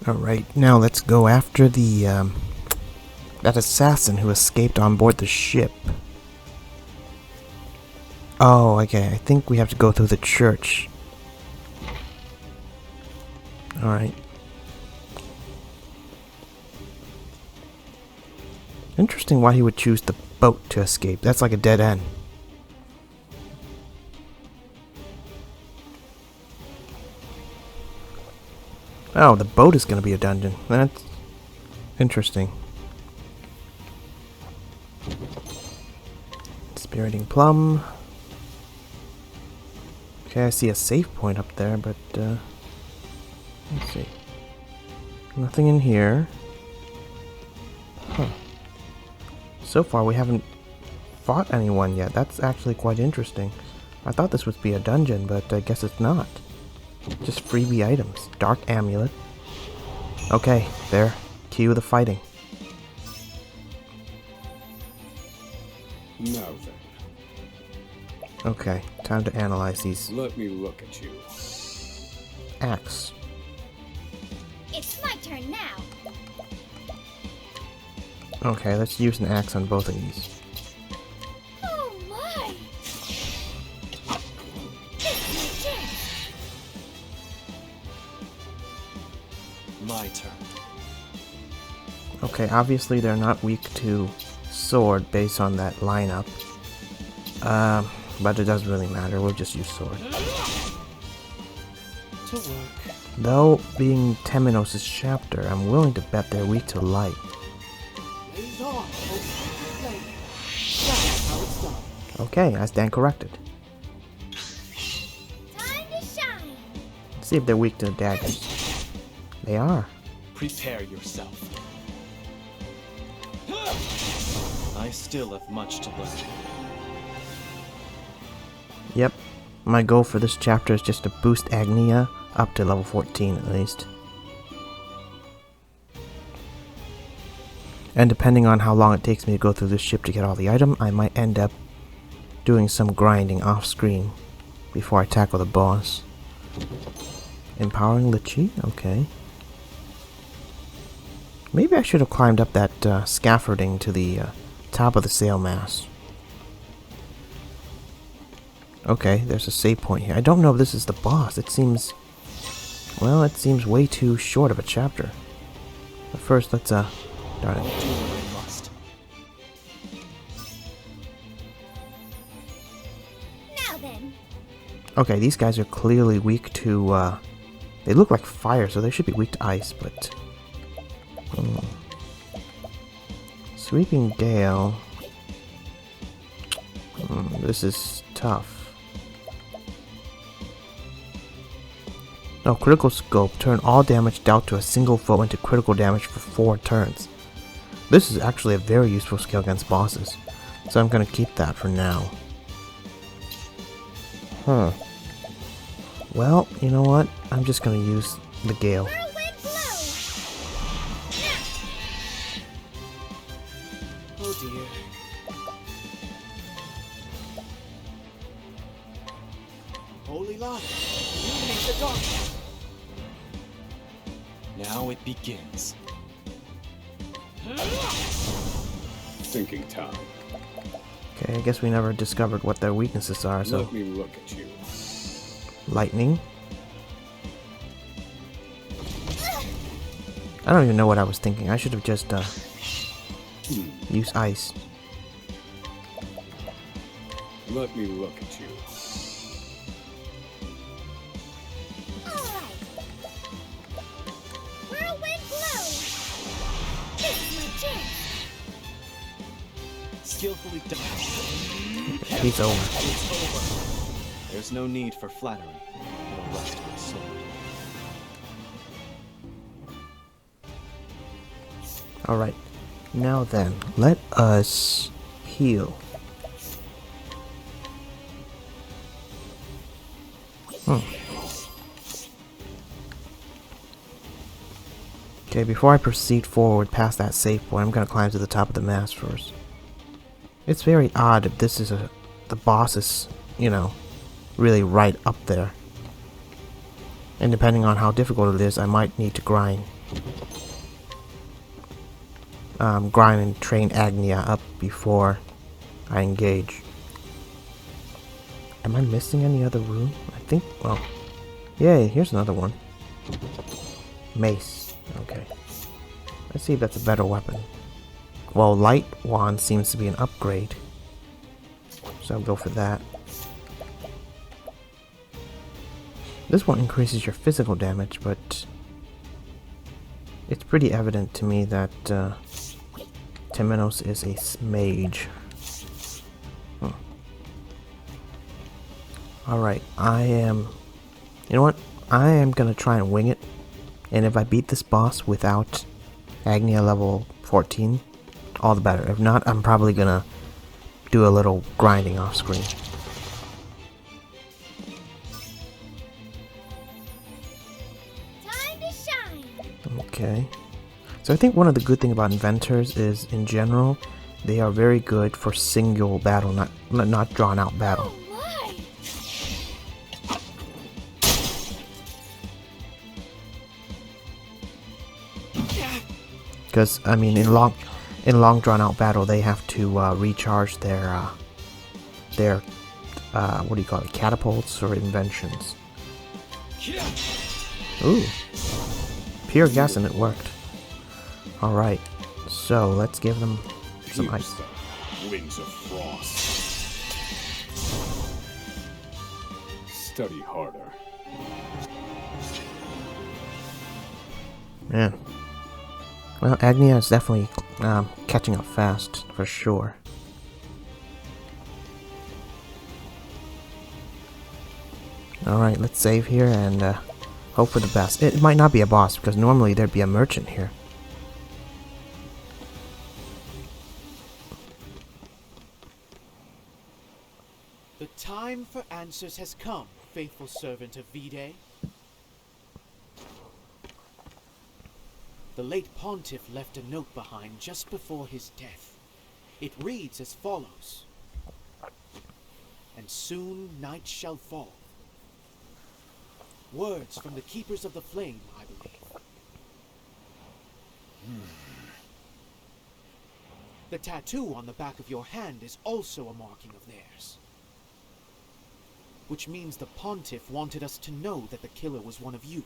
Alright, now let's go after the, that assassin who escaped on board the ship. Oh, okay, I think we have to go through the church. Alright. Interesting why he would choose the boat to escape. That's like a dead end. Oh, the boat is going to be a dungeon. That's interesting. Spiriting Plum. Okay, I see a save point up there, but, let's see. Nothing in here. Huh. So far, we haven't fought anyone yet. That's actually quite interesting. I thought this would be a dungeon, but I guess it's not. Just freebie items. Dark Amulet. Okay, there. Cue the fighting. Now then. Okay, time to analyze these. Let me look at you. Axe. It's my turn now. Okay, let's use an axe on both of these. Oh my! This is legit. My turn. Okay, obviously they're not weak to sword based on that lineup. But it doesn't really matter, we'll just use sword. To work. Though, being Temenos' chapter, I'm willing to bet they're weak to light. Okay, I stand corrected. Time to shine. Let's see if they're weak to daggers. They are. Prepare yourself. I still have much to learn. Yep. My goal for this chapter is just to boost Agnia up to level 14 at least. And depending on how long it takes me to go through this ship to get all the item, I might end up doing some grinding off screen before I tackle the boss. Empowering Lichy? Okay. Maybe I should have climbed up that scaffolding to the top of the sail mast. Okay, there's a save point here. I don't know if this is the boss. It seems... well, it seems way too short of a chapter. But first, let's, darn it. Now then. Okay, these guys are clearly weak to, they look like fire, so they should be weak to ice, but... Sweeping Gale... this is tough. No, critical scope. Turn all damage dealt to a single foe into critical damage for 4 turns. This is actually a very useful skill against bosses, so I'm going to keep that for now. Huh. Well, you know what? I'm just going to use the Gale. Whirlwind blow. Oh dear. Holy light, illuminate the darkness. Now it begins. Thinking time. Okay, I guess we never discovered what their weaknesses are, so... Let me look at you. Lightning. I don't even know what I was thinking. I should have just, used ice. Let me look at you. Alright. Whirlwind blow. This is my chance. Skillfully done. He's over. It's over. There's no need for flattery. It'll rest my soul. Alright. Now then, let us heal. Okay, before I proceed forward past that save point, I'm gonna climb to the top of the mast first. It's very odd if this is the boss is, you know, really right up there. And depending on how difficult it is, I might need to grind. Grind and train Agnia up before I engage. Am I missing any other rune? I think, well, yay, here's another one. Mace. Okay. Let's see if that's a better weapon. Well, Light Wand seems to be an upgrade. So I'll go for that. This one increases your physical damage, but it's pretty evident to me that Temenos is a mage. Alright, you know what? I am gonna try and wing it. And if I beat this boss without Agnia level 14, all the better. If not, I'm probably gonna do a little grinding off screen. Time to shine. Okay. So I think one of the good things about inventors is, in general, they are very good for single battle, not drawn out battle. Oh my! Because I mean, in long drawn out battle, they have to recharge their what do you call it, catapults or inventions. Ooh, pure gas, and it worked. All right, so let's give them some ice. Wings of frost. Study harder. Man. Well, Agnia is definitely catching up fast, for sure. Alright, let's save here and hope for the best. It might not be a boss, because normally there'd be a merchant here. The time for answers has come, faithful servant of Vide. The late pontiff left a note behind just before his death. It reads as follows. And soon night shall fall. Words from the keepers of the flame, I believe. The tattoo on the back of your hand is also a marking of theirs. Which means the pontiff wanted us to know that the killer was one of you.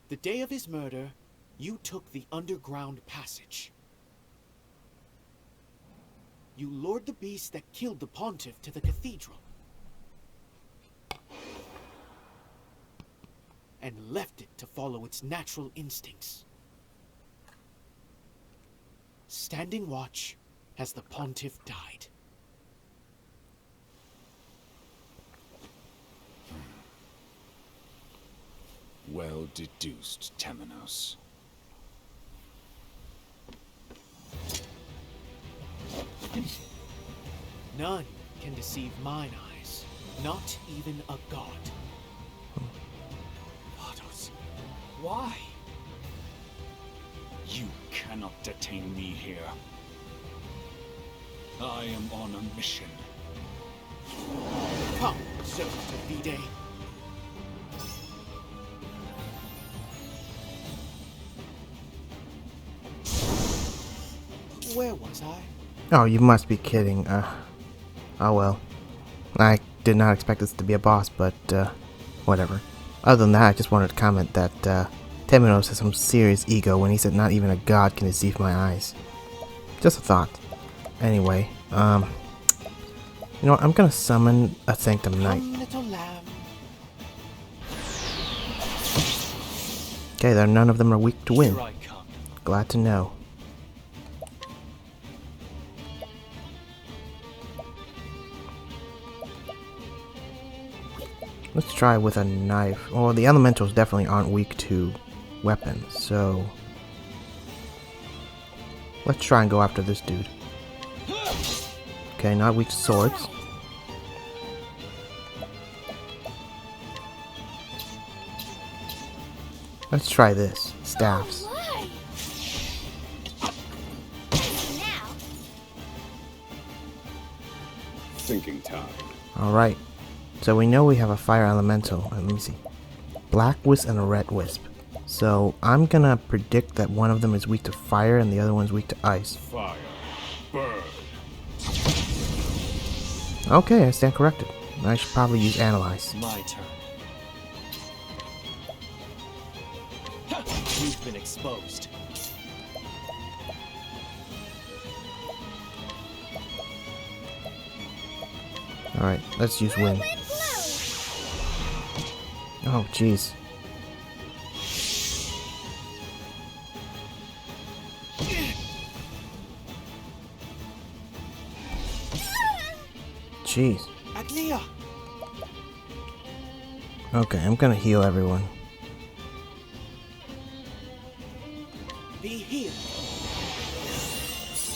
The day of his murder, you took the underground passage. You lured the beast that killed the pontiff to the cathedral. And left it to follow its natural instincts. Standing watch as the pontiff died. Well deduced, Temenos. None can deceive mine eyes, not even a god. Vados, why? You cannot detain me here. I am on a mission. Come, servant of Vide. Where was I? Oh, you must be kidding. Oh well. I did not expect this to be a boss, but whatever. Other than that, I just wanted to comment that Temenos has some serious ego when he said not even a god can deceive my eyes. Just a thought. Anyway, you know what? I'm gonna summon a Sanctum Knight. Come, little lamb. Okay, none of them are weak to win. Here I come. Glad to know. Let's try with a knife. Well, the elementals definitely aren't weak to weapons, so let's try and go after this dude. Okay, not weak to swords. Let's try this. Staffs. Why? Now, Thinking time. Alright. So we know we have a fire elemental. Let me see. Black wisp and a red wisp. So I'm gonna predict that one of them is weak to fire and the other one's weak to ice. Fire. Burn. Okay, I stand corrected. I should probably use Analyze. My turn. You've been exposed. Alright, let's use Wind. Whirlwind blow. Oh, jeez. Jeez. Agnia! Okay, I'm gonna heal everyone. Be healed.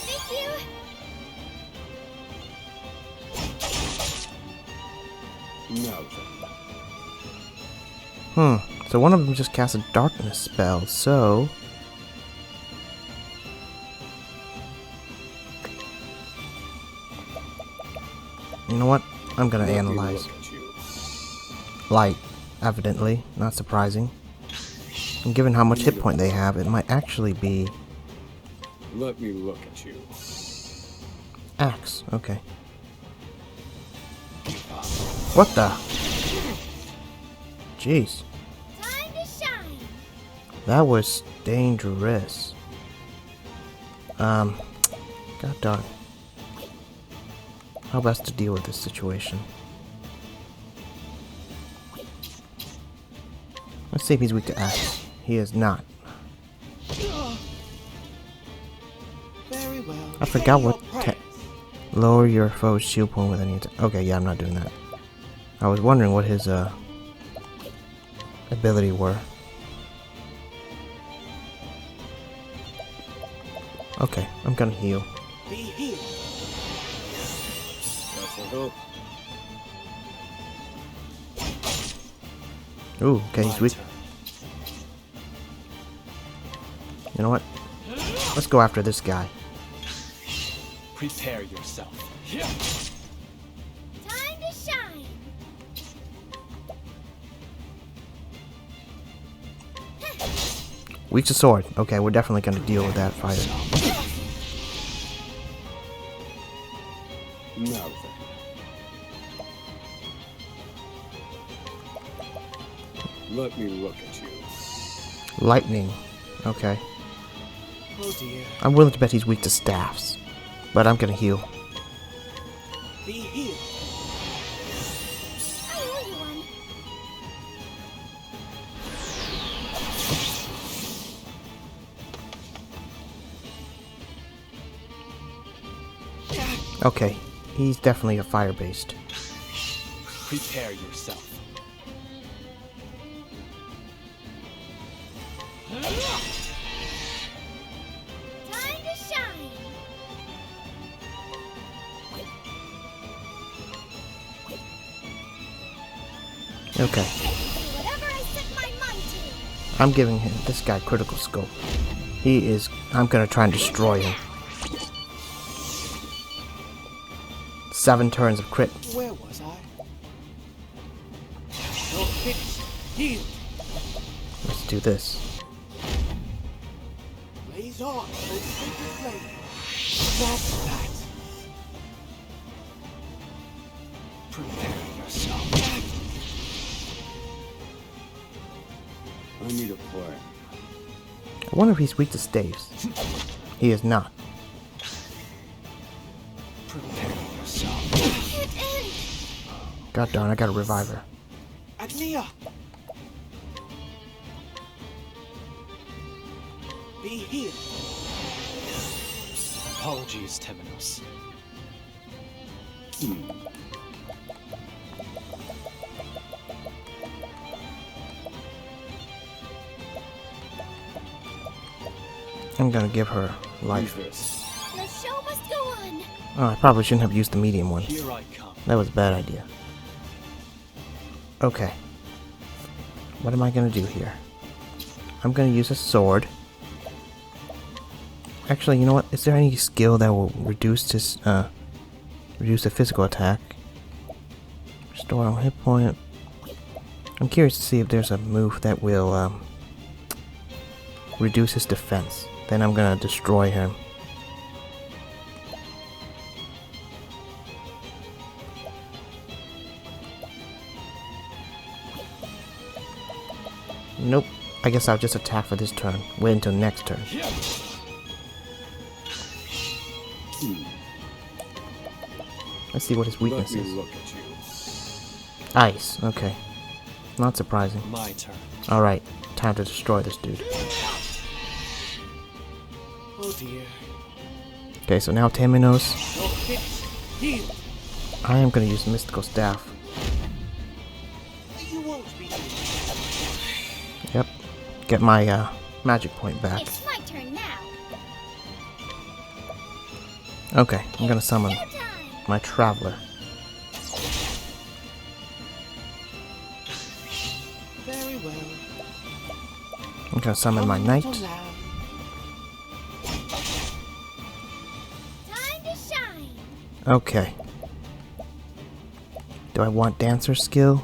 Thank you. No. So one of them just cast a darkness spell, so... You know what? I'm gonna analyze. Light, evidently. Not surprising. And given how much hit point they have, it might actually be... Let me look at you. Axe. Okay. What the? Jeez. Time to shine. That was dangerous. God darn. How best to deal with this situation? Let's see if he's weak to axe. He is not. Very well. I forgot Say what your prayers. Lower your foe's shield point with any attack. Okay, yeah, I'm not doing that. I was wondering what his ability were. Okay, I'm gonna heal. Be healed. That's a hope. Ooh, okay, he's My weak. turn. You know what? Let's go after this guy. Prepare yourself. Time to shine. Weak to sword. Okay, we're definitely gonna deal with that fighter. No then. Let me look at you. Lightning. Okay. Oh dear. I'm willing to bet he's weak to staffs. But I'm gonna heal. Be healed. I owe you one. Okay, he's definitely a fire-based. Prepare yourself. Time to shine. Okay, Whatever I set my mind to. I'm giving him this guy critical scope. He is. I'm gonna try and destroy him. 7 turns of crit. Where was I? You're finished. Healed. Let's do this. Blaze on, O sacred flame. That's that. Prepare yourself. I need a plan. I wonder if he's weak to staves. He is not. Prepare yourself. Can't end. God darn, I got a reviver. Agnia. Be healed. Apologies, Temenos. I'm gonna give her life. Use this. The show must go on. Oh, I probably shouldn't have used the medium one. Here I come. That was a bad idea. Okay. What am I gonna do here? I'm gonna use a sword. Actually, you know what? Is there any skill that will reduce this, reduce the physical attack? Restore all hit point. I'm curious to see if there's a move that will reduce his defense. Then I'm gonna destroy him. Nope. I guess I'll just attack for this turn. Wait until next turn. Let's see what his weakness Let me is. look at you. Ice. Okay. Not surprising. My turn. Alright. Time to destroy this dude. Oh dear. Okay, so now Temenos. You're finished. Healed. I am gonna use Mystical Staff. You won't be healed. Yep. Get my magic point back. It's my turn now. Okay, I'm gonna summon Showtime. my Traveler. Very well. I'm gonna summon my Come, Knight. little lamb. Time to shine. Okay. Do I want Dancer skill?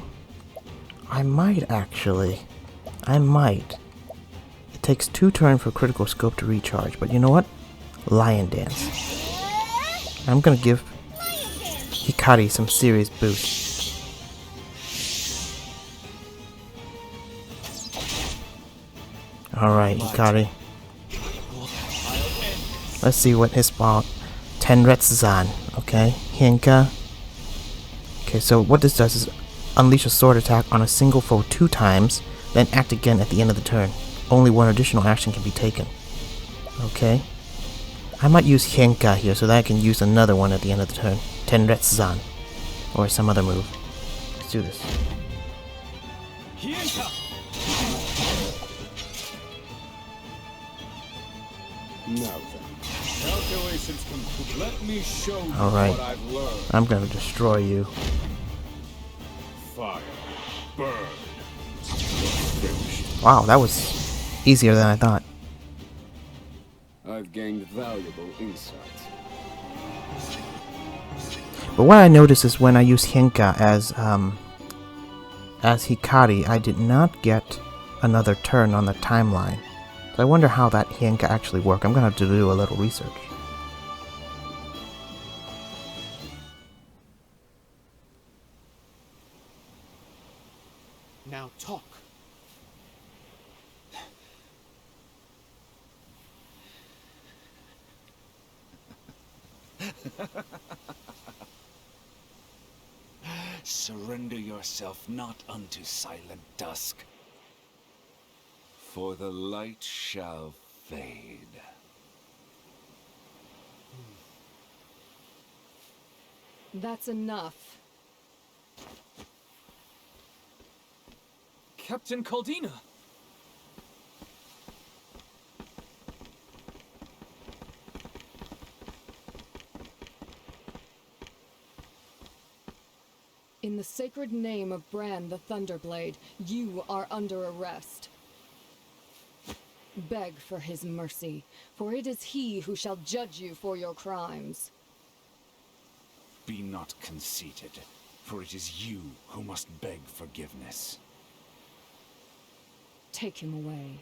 I might actually. I might. It takes 2 turns for critical scope to recharge, but you know what? Lion Dance. I'm gonna give Hikari some serious boost. Alright, Hikari. Let's see what his ball. Tenretzan, okay? Hinka. Okay, so what this does is unleash a sword attack on a single foe 2 times, then act again at the end of the turn. Only 1 additional action can be taken. Okay. I might use Hinka here so that I can use another one at the end of the turn. Tenretzan. Or some other move. Let's do this. Now then. Calculations complete. Let me show you Alright. what I've learned. I'm gonna destroy you. Fire. Burn. Finished. Wow, that was easier than I thought. I've gained valuable insight. But what I noticed is when I use Hinka as Hikari, I did not get another turn on the timeline. So I wonder how that Hinka actually works. I'm gonna have to do a little research. Now talk. Surrender yourself not unto silent dusk, for the light shall fade. That's enough. Captain Caldina! In the sacred name of Bran the Thunderblade, you are under arrest. Beg for his mercy, for it is he who shall judge you for your crimes. Be not conceited, for it is you who must beg forgiveness. Take him away.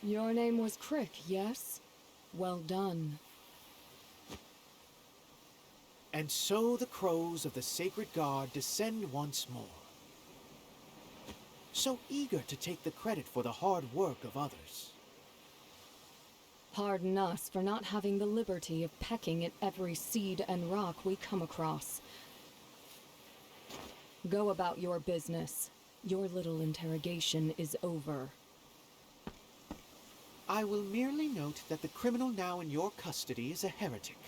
Your name was Crick, yes? Well done. And so the crows of the sacred guard descend once more. So eager to take the credit for the hard work of others. Pardon us for not having the liberty of pecking at every seed and rock we come across. Go about your business. Your little interrogation is over. I will merely note that the criminal now in your custody is a heretic.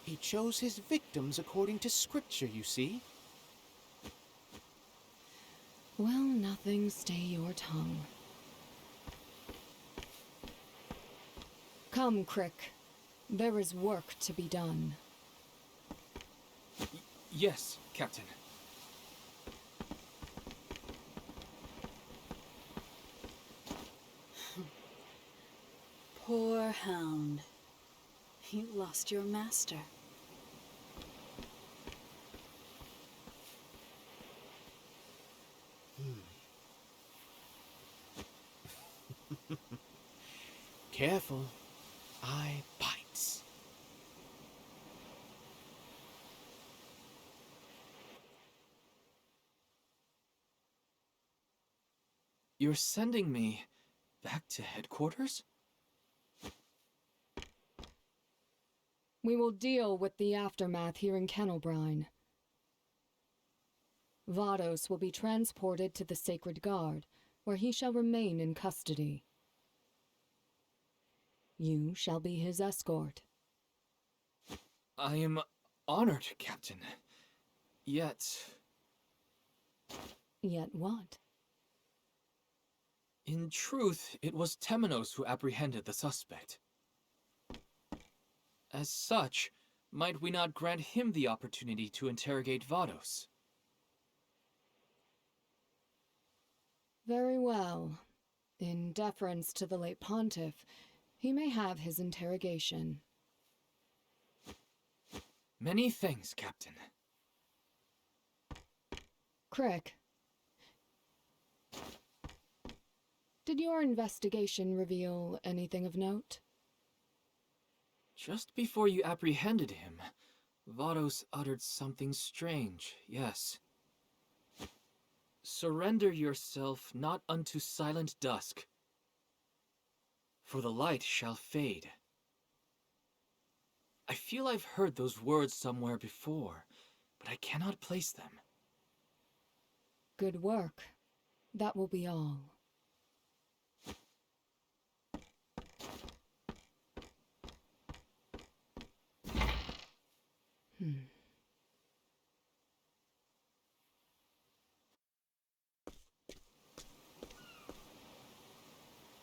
He chose his victims according to scripture, you see. Well, nothing, stay your tongue. Come, Crick. There is work to be done. Yes, Captain. poor hound. You lost your master. Careful. Eye bites. You're sending me back to headquarters? We will deal with the aftermath here in Kennelbrine. Vados will be transported to the Sacred Guard, where he shall remain in custody. You shall be his escort. I am honored, Captain. Yet, Yet what? in truth, it was Temenos who apprehended the suspect. As such, might we not grant him the opportunity to interrogate Vados? Very well. In deference to the late pontiff, he may have his interrogation. Many thanks, Captain. Crick. Did your investigation reveal anything of note? Just before you apprehended him, Vados uttered something strange, yes. Surrender yourself not unto silent dusk, for the light shall fade. I feel I've heard those words somewhere before, but I cannot place them. Good work. That will be all.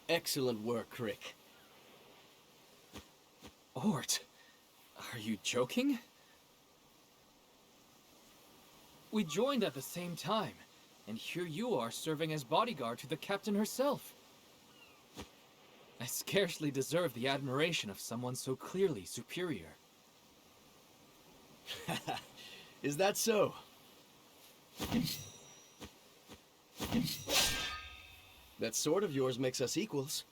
Excellent work, Crick. Ort, are you joking? We joined at the same time, and here you are serving as bodyguard to the captain herself. I scarcely deserve the admiration of someone so clearly superior. Is that so? That sword of yours makes us equals.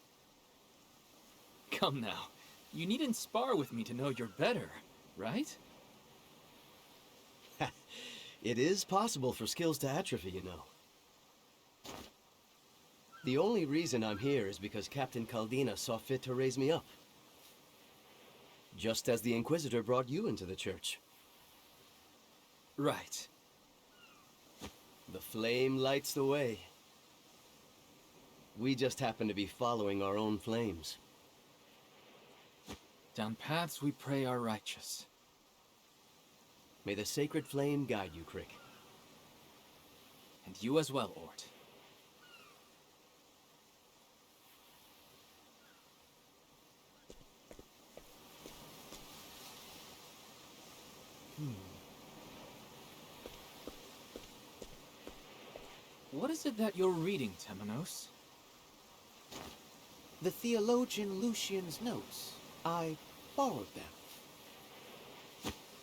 Come now, you needn't spar with me to know you're better, right? It is possible for skills to atrophy, you know. The only reason I'm here is because Captain Caldina saw fit to raise me up. Just as the Inquisitor brought you into the church. Right. The flame lights the way. We just happen to be following our own flames. Down paths we pray are righteous. May the sacred flame guide you, Crick. And you as well, Ort. What is it that you're reading, Temenos? The theologian Lucian's notes. I borrowed them.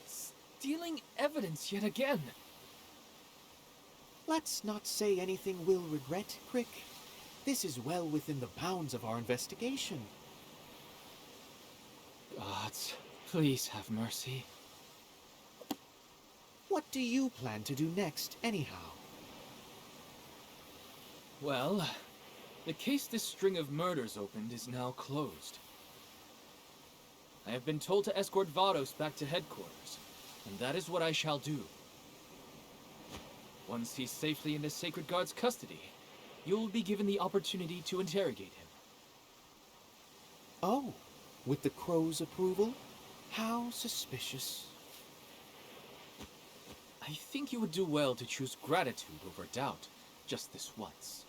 Stealing evidence yet again. Let's not say anything we'll regret, Crick. This is well within the bounds of our investigation. Gods, please have mercy. What do you plan to do next, anyhow? Well, the case this string of murders opened is now closed. I have been told to escort Vados back to headquarters, and that is what I shall do. Once he's safely in the Sacred Guard's custody, you'll be given the opportunity to interrogate him. Oh, with the Crow's approval? How suspicious. I think you would do well to choose gratitude over doubt, just this once.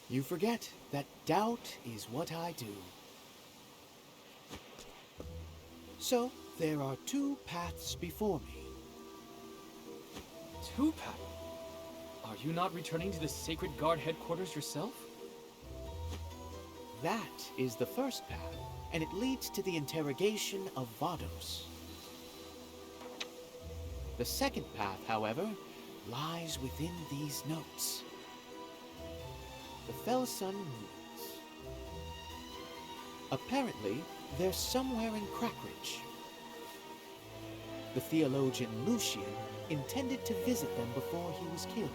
You forget that doubt is what I do. So, there are two paths before me. Two paths? Are you not returning to the Sacred Guard headquarters yourself? That is the first path, and it leads to the interrogation of Vados. The second path, however, lies within these notes. The Felsun ruins. Apparently, they're somewhere in Crackridge. The theologian Lucian intended to visit them before he was killed.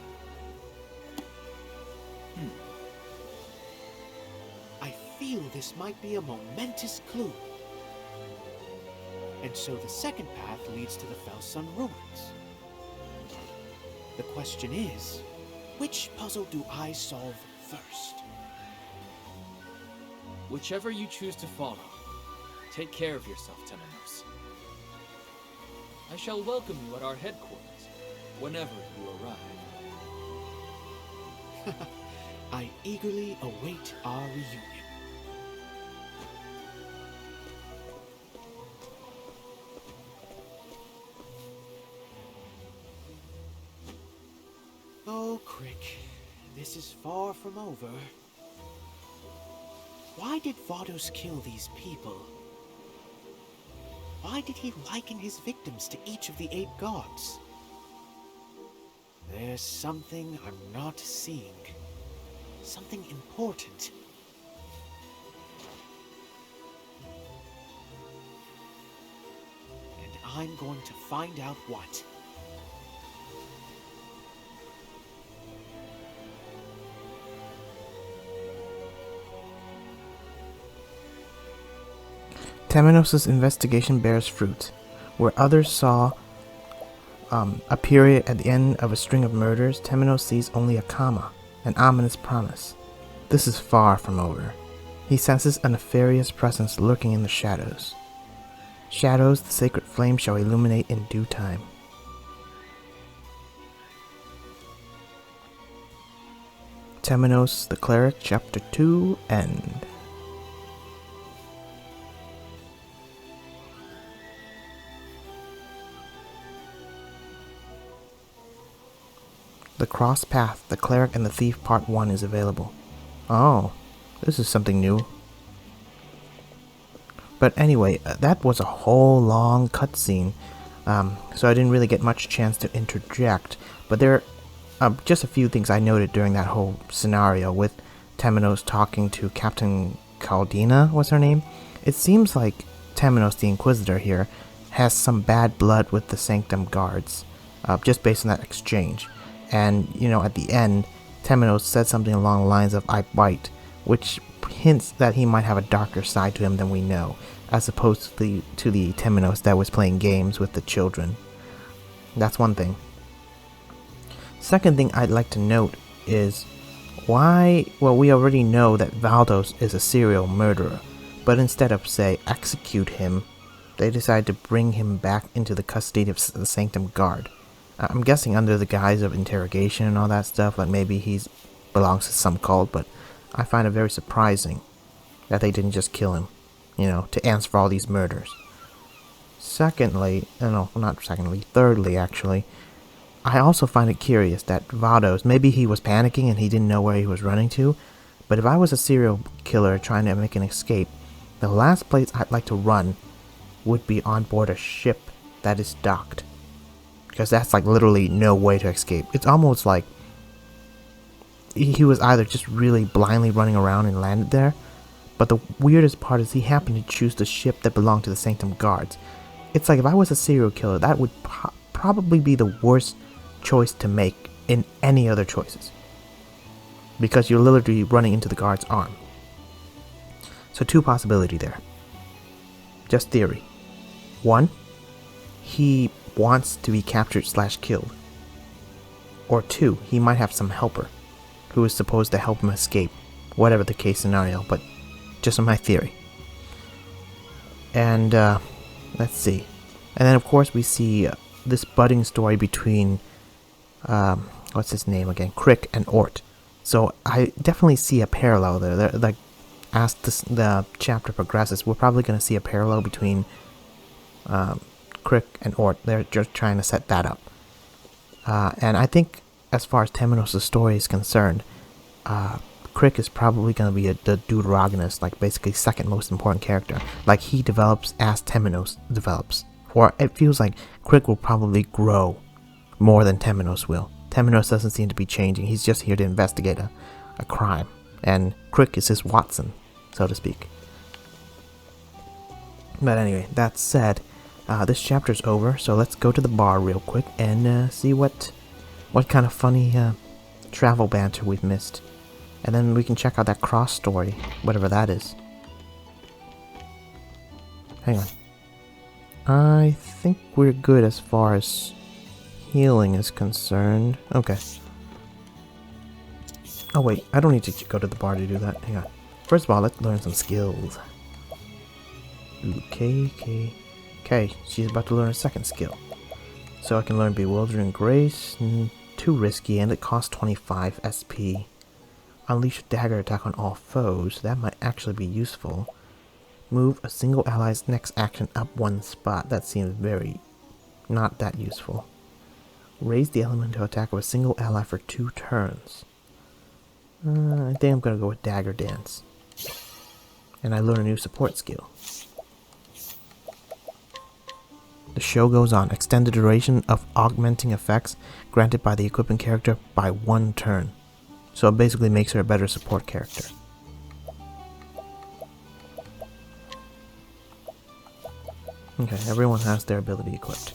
I feel this might be a momentous clue. And so the second path leads to the Felsun ruins. The question is, which puzzle do I solve first? Whichever you choose to follow, take care of yourself, Temenos. I shall welcome you at our headquarters, whenever you arrive. I eagerly await our reunion. Oh, Crick, this is far from over. Why did Vados kill these people? Why did he liken his victims to each of the 8 gods? There's something I'm not seeing. Something important. And I'm going to find out what. Temenos' investigation bears fruit. Where others saw a period at the end of a string of murders, Temenos sees only a comma, an ominous promise. This is far from over. He senses a nefarious presence lurking in the shadows. Shadows the sacred flame shall illuminate in due time. Temenos the Cleric, Chapter 2, End. The Cross Path, The Cleric and the Thief Part 1 is available. Oh, this is something new. But anyway, that was a whole long cutscene, so I didn't really get much chance to interject. But there are just a few things I noted during that whole scenario with Temenos talking to Captain Caldina, what's her name? It seems like Temenos, the Inquisitor here, has some bad blood with the Sanctum guards, just based on that exchange. And, you know, at the end, Temenos said something along the lines of, "I bite," which hints that he might have a darker side to him than we know, as opposed to the Temenos that was playing games with the children. That's one thing. Second thing I'd like to note is why, well, we already know that Vados is a serial murderer, but instead of, say, execute him, they decide to bring him back into the custody of the Sanctum Guard. I'm guessing under the guise of interrogation and all that stuff, like maybe he belongs to some cult, but I find it very surprising that they didn't just kill him, you know, to answer for all these murders. Thirdly, actually, I also find it curious that Vados, maybe he was panicking and he didn't know where he was running to, but if I was a serial killer trying to make an escape, the last place I'd like to run would be on board a ship that is docked. Because that's like literally no way to escape. It's almost like he was either just really blindly running around and landed there, but the weirdest part is he happened to choose the ship that belonged to the Sanctum Guards. It's like if I was a serial killer, that would probably be the worst choice to make in any other choices. Because you're literally running into the guard's arm. So 2 possibilities there. Just theory. 1, he wants to be captured/killed. Or 2, he might have some helper who is supposed to help him escape, whatever the case scenario, but just my theory. And let's see. And then of course we see this budding story between what's his name again, Crick and Ort. So I definitely see a parallel there. Like as the chapter progresses, we're probably going to see a parallel between Crick and Ort. They're just trying to set that up. And I think as far as Temenos' story is concerned, Crick is probably going to be the deuteragonist, like basically second most important character. Like he develops as Temenos develops. Or it feels like Crick will probably grow more than Temenos will. Temenos doesn't seem to be changing. He's just here to investigate a crime. And Crick is his Watson, so to speak. But anyway, that said, this chapter's over, so let's go to the bar real quick and see what kind of funny travel banter we've missed. And then we can check out that cross story, whatever that is. Hang on. I think we're good as far as healing is concerned. Okay. Oh wait, I don't need to go to the bar to do that. Hang on. First of all, let's learn some skills. Okay, she's about to learn a second skill. So I can learn Bewildering Grace. Too risky, and it costs 25 SP. Unleash a dagger attack on all foes. That might actually be useful. Move a single ally's next action up one spot. That seems very not that useful. Raise the elemental attack of a single ally for 2 turns. I think I'm gonna go with Dagger Dance. And I learn a new support skill. The show goes on. Extend the duration of augmenting effects granted by the equipping character by 1 turn. So it basically makes her a better support character. Okay, everyone has their ability equipped.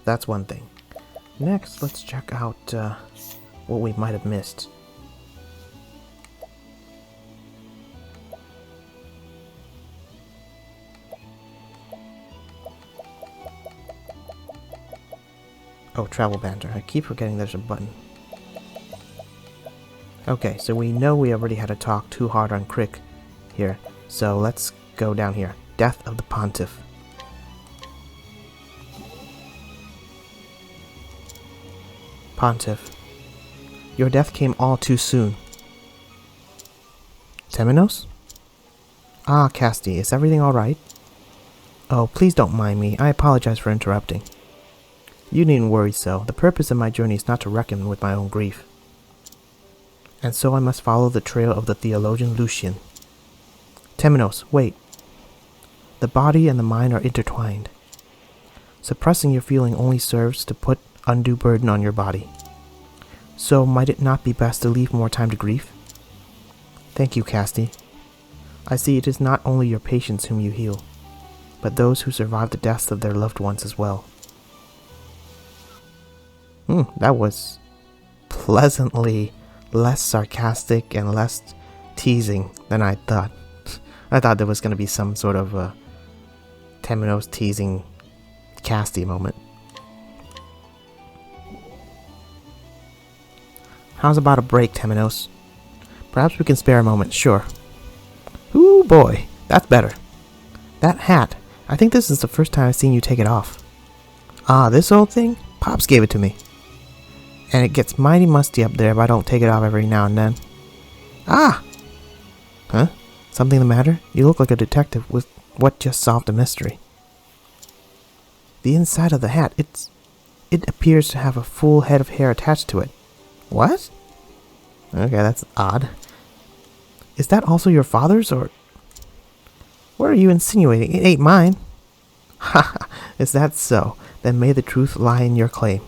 That's one thing. Next, let's check out what we might have missed. Oh, travel banter. I keep forgetting there's a button. Okay, so we know we already had a talk too hard on Crick here. So let's go down here. Death of the Pontiff. Pontiff. Your death came all too soon. Temenos? Ah, Casti, is everything alright? Oh, please don't mind me. I apologize for interrupting. You needn't worry so. The purpose of my journey is not to reckon with my own grief. And so I must follow the trail of the theologian Lucian. Temenos, wait. The body and the mind are intertwined. Suppressing your feeling only serves to put undue burden on your body. So might it not be best to leave more time to grief? Thank you, Casti. I see it is not only your patients whom you heal, but those who survive the deaths of their loved ones as well. That was pleasantly less sarcastic and less teasing than I thought. I thought there was going to be some sort of Temenos teasing Casti moment. How's about a break, Temenos? Perhaps we can spare a moment, sure. Ooh boy, that's better. That hat, I think this is the first time I've seen you take it off. Ah, this old thing? Pops gave it to me. And it gets mighty musty up there if I don't take it off every now and then. Ah! Huh? Something the matter? You look like a detective with what just solved a mystery. The inside of the hat, it appears to have a full head of hair attached to it. What? Okay, that's odd. Is that also your father's, or... What are you insinuating? It ain't mine. Haha, is that so? Then may the truth lie in your claim.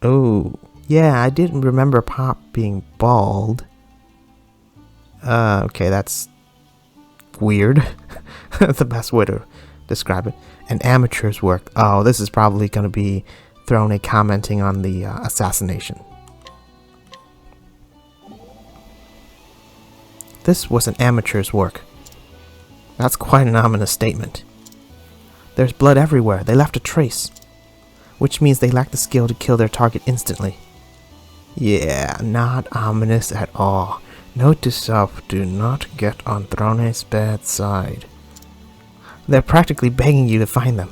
Oh, yeah, I didn't remember Pop being bald. Okay, that's weird. That's the best way to describe it. An amateur's work. Oh, this is probably going to be Throne commenting on the assassination. This was an amateur's work. That's quite an ominous statement. There's blood everywhere. They left a trace. Which means they lack the skill to kill their target instantly. Yeah, not ominous at all. Note to self, do not get on Throne's bad side. They're practically begging you to find them.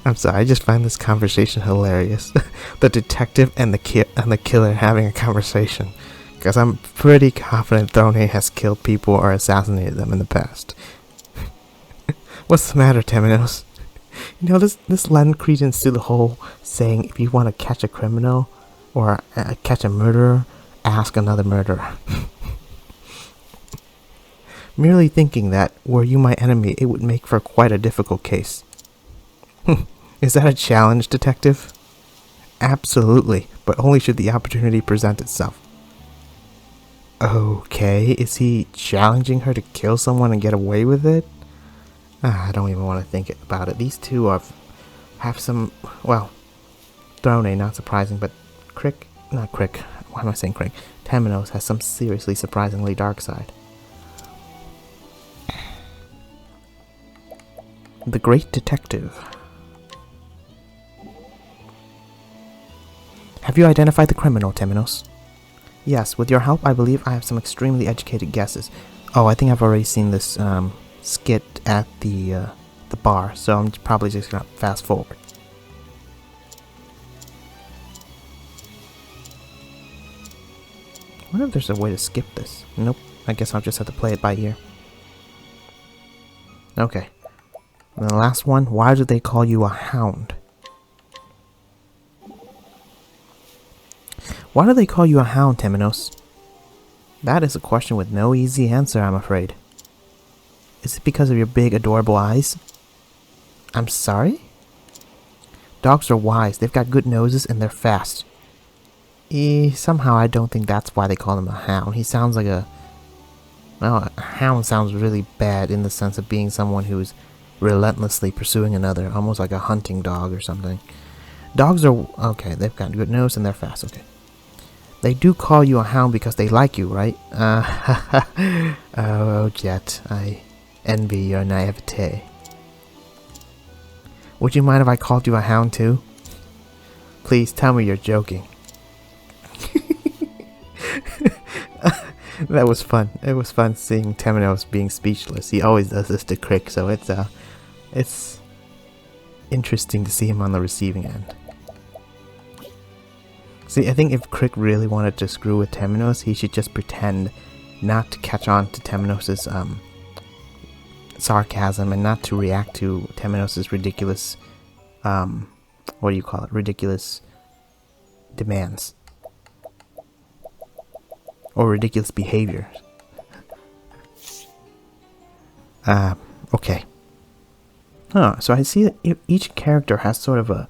I'm sorry, I just find this conversation hilarious. The detective and the killer having a conversation. Because I'm pretty confident Throne has killed people or assassinated them in the past. What's the matter, Temenos? You know, this lends credence to the whole saying, if you want to catch a criminal or catch a murderer, ask another murderer. Merely thinking that, were you my enemy, it would make for quite a difficult case. Is that a challenge, detective? Absolutely, but only should the opportunity present itself. Okay, is he challenging her to kill someone and get away with it? I don't even want to think about it. These two have some, well, Throne, not surprising, but why am I saying Crick? Temenos has some seriously surprisingly dark side. The Great Detective. Have you identified the criminal, Temenos? Yes, with your help, I believe I have some extremely educated guesses. Oh, I think I've already seen this skit at the bar, so I'm probably just gonna fast forward. I wonder if there's a way to skip this. Nope, I guess I'll just have to play it by ear. Okay. And the last one, why do they call you a hound? Why do they call you a hound, Temenos? That is a question with no easy answer, I'm afraid. Is it because of your big, adorable eyes? I'm sorry? Dogs are wise, they've got good noses, and they're fast. Somehow I don't think that's why they call him a hound. He sounds like a... Well, a hound sounds really bad in the sense of being someone who's relentlessly pursuing another, almost like a hunting dog or something. Dogs are... Okay, they've got good nose and they're fast, okay. They do call you a hound because they like you, right? Oh, Jet, I envy your naivete. Would you mind if I called you a hound too? Please tell me you're joking. That was fun. It was fun seeing Temenos being speechless. He always does this to Crick, so it's interesting to see him on the receiving end. See, I think if Crick really wanted to screw with Temenos, he should just pretend not to catch on to Temenos' sarcasm and not to react to Temenos' ridiculous, what do you call it? Ridiculous demands. Or ridiculous behavior. Okay. Huh, so I see that each character has sort of a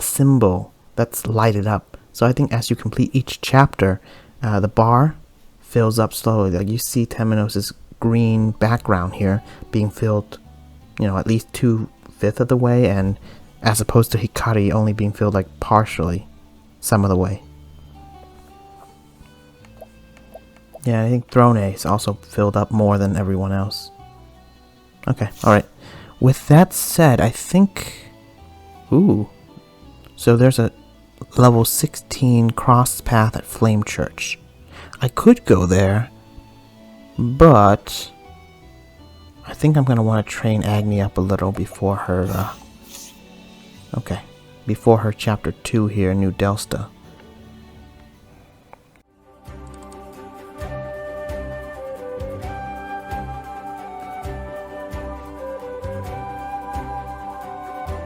symbol that's lighted up. So I think as you complete each chapter, the bar fills up slowly. Like you see Temenos' green background here being filled, you know, at least 2/5 of the way, and as opposed to Hikari only being filled like partially some of the way. Yeah, I think Throne is also filled up more than everyone else. Okay, alright. With that said, I think... Ooh. So there's a level 16 cross path at Flame Church. I could go there, but... I think I'm going to want to train Agni up a little before her... Okay. Before her chapter 2 here in New Delsta.